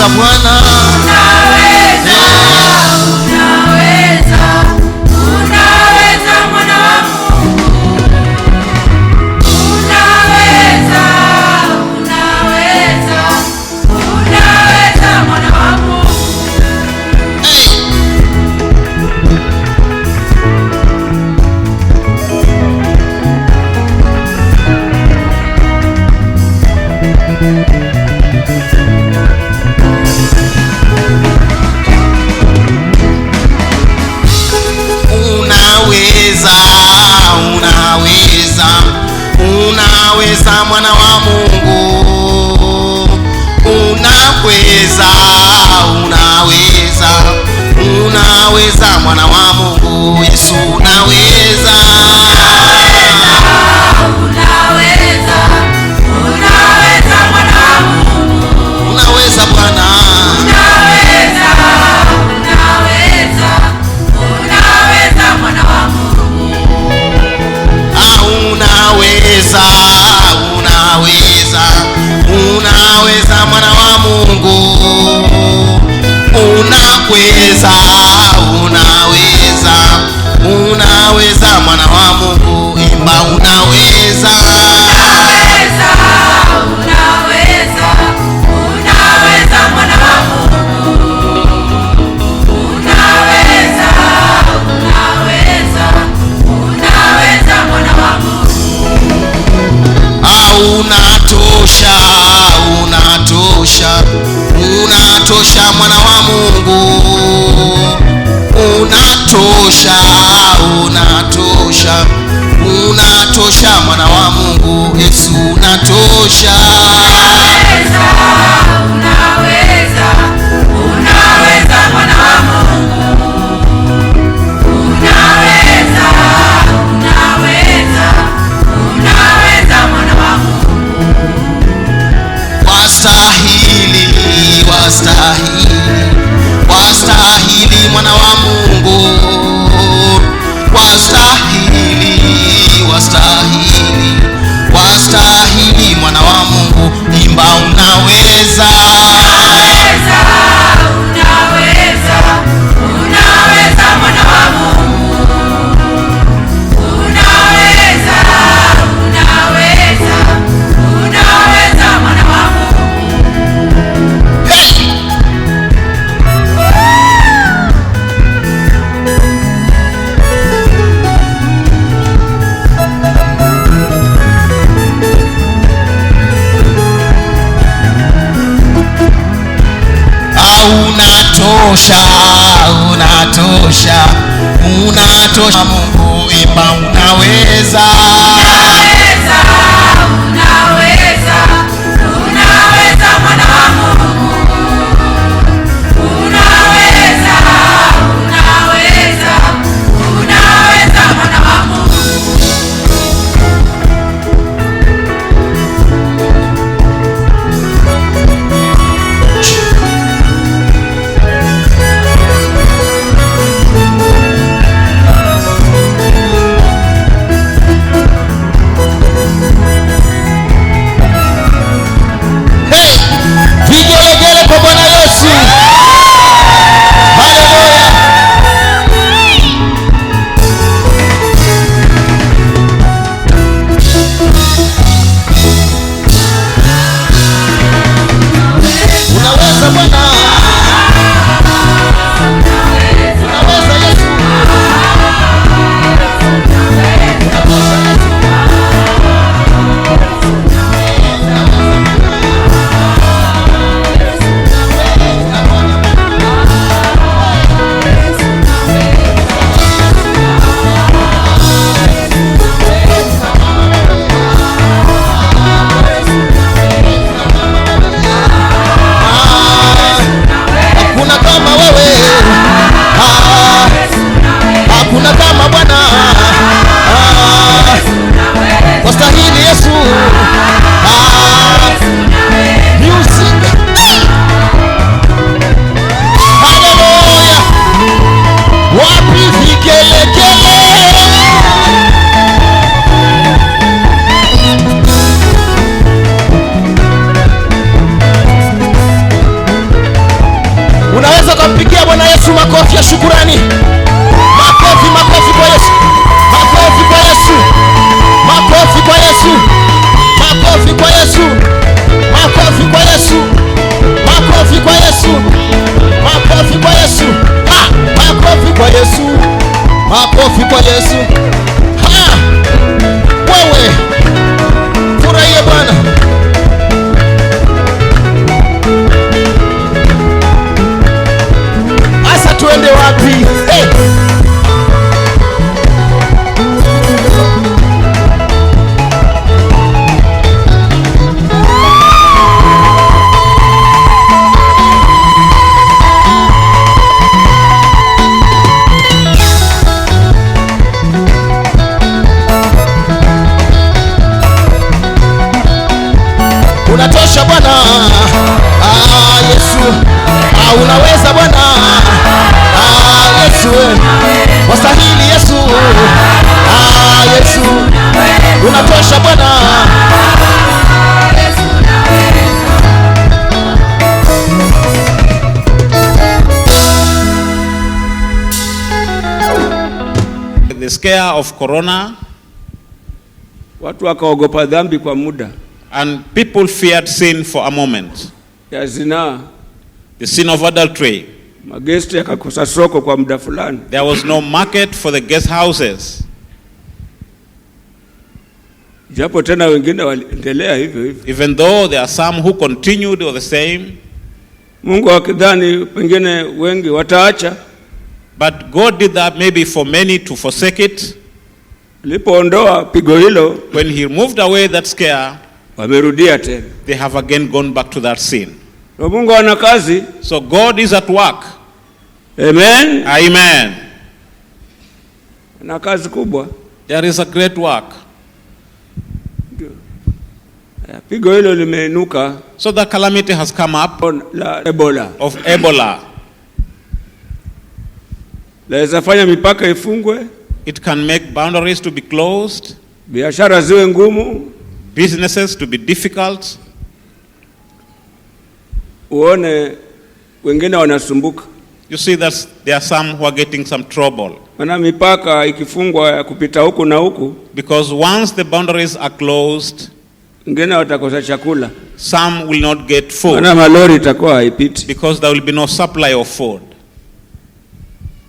unaweza Bwana. Unaweza mwana wa Mungu, unaweza mwana wa Mungu, Yesu unaweza. Unaweza Bwana. Unaweza mwana wa Mungu, unaweza mwana wa Mungu, imba unaweza. Mwana wa Mungu, unaweza mwana wa Mungu. Unatosha mwana wa Mungu, unatosha mwana wa Mungu, Yesu unatosha. Unaweza mwana wa Mungu, unaweza mwana wa Mungu. Wastahili mwana wa Mungu, wastahili mwana wa Mungu, imba unaweza. Unaweza mwana wa Mungu, unaweza mwana wa Mungu. Hey! Unatosha Mungu, imba unaweza. Unaweza mwana wa Mungu, unaweza mwana wa Mungu. Bwana. Yesu, unaweza Bwana. Yesu, wastahili Yesu. Yesu, unatosha Bwana. The scare of corona, watu wakaogopa dhambi kwa muda, and people feared sin for a moment. ya zinaa, The sin of adultery. magesti yakakosa soko kwa muda fulani. There was no market for the guest houses. Japo tena wengine waliendelea hivyo hivyo. Even though there are some who continued or the same. Mungu akidhani pengine wengi wataacha, But God did that maybe for many to forsake it. alipoondoa pigo hilo, When he removed away that scare, wamerudia tena. they have again gone back to that sin. Na Mungu ana kazi. So God is at work. Amen. Amen. Na kazi kubwa. There is a great work. Pigo hilo limeinuka, So the calamity has come up la Ebola. of Ebola. Laweza fanya mipaka ifungwe, It can make boundaries to be closed, biashara ziwe ngumu, businesses to be difficult. uone wengine wanasumbuka. You see that there are some who are getting some trouble. Maana mipaka ikifungwa ya kupita huku na huku, Because once the boundaries are closed, wengine watakosa chakula. some will not get food. Maana malori itakuwa haipiti. Because there will be no supply of food.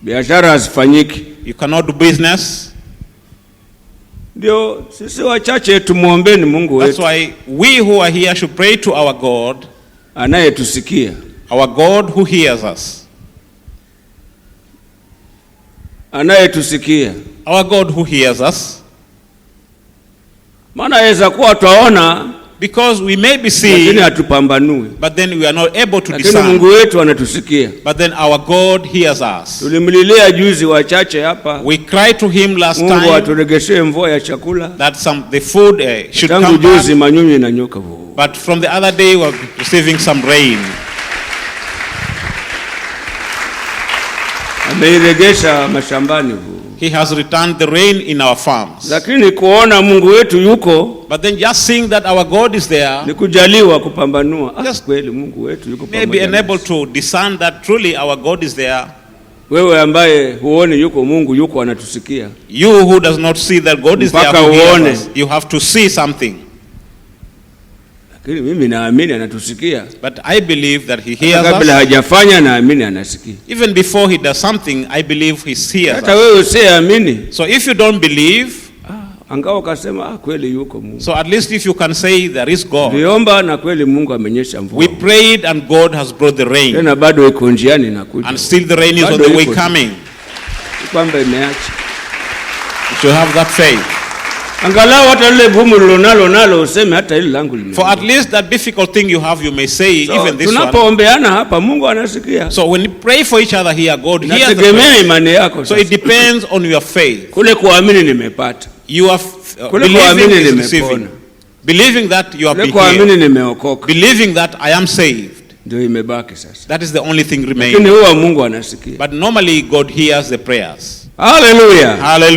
Biashara hazifanyiki. You cannot do business. Ndio sisi wachache tumuombeni Mungu That's wetu why we who are here should pray to our God. anayetusikia. Our God who hears us. Anayetusikia. Our God who hears us. Maana yaweza kuwa twaona, Because we may be lakini seeing, hatupambanui. but then we are not able to Lakini Mungu discern. wetu anatusikia. But then our God hears us. Tulimlilia juzi wachache hapa, We cried to him last Mungu time aturegeshee mvua ya chakula. that the food should Tangu come juzi back. manyunyu inanyoka. But from the other day we are receiving some rain. Ameiregesha mashambani. He has returned the rain in our farms. Lakini kuona Mungu wetu yuko But then just seeing that our God is there, ni kujaliwa kupambanua. Yes. Kweli Mungu wetu yuko may be pamoja nasi. enabled to discern that truly our God is there. Wewe ambaye huoni yuko Mungu yuko anatusikia. You who does not see that God is there, Mpaka who hears uone. us, you have to see something. Lakini mimi naamini anatusikia. But I believe that he hears Kabla us. hajafanya naamini anasikia. Even before he does something, I believe he hears Hata us. wewe usiamini, So if you don't believe, angao kasema kweli yuko Mungu. so at least if you can say there is God. Viomba na kweli Mungu amenyesha mvua. We prayed and God has brought the rain. Tena bado iko njiani inakuja. And still the rain is on Bado the way iko. coming. Kwamba imeacha. You should have that faith. Angalau hata lile gumu nalo useme hata hili langu lime. For at least that difficult thing you have, you may say, So, even this one. tunapoombeana hapa Mungu anasikia. So when you pray for each other here, God hears the Nategemea prayer. imani yako. So it depends on your faith. Kule kuamini nimepata. You are Kule believing kuamini is nimepona. receiving. Believing that you are Kule being healed. kuamini nimeokoka. Believing that I am saved. Ndio imebaki sasa. That is the only thing Lakini remaining. huwa Mungu anasikia. But normally God hears the prayers. Hallelujah. Hallelujah.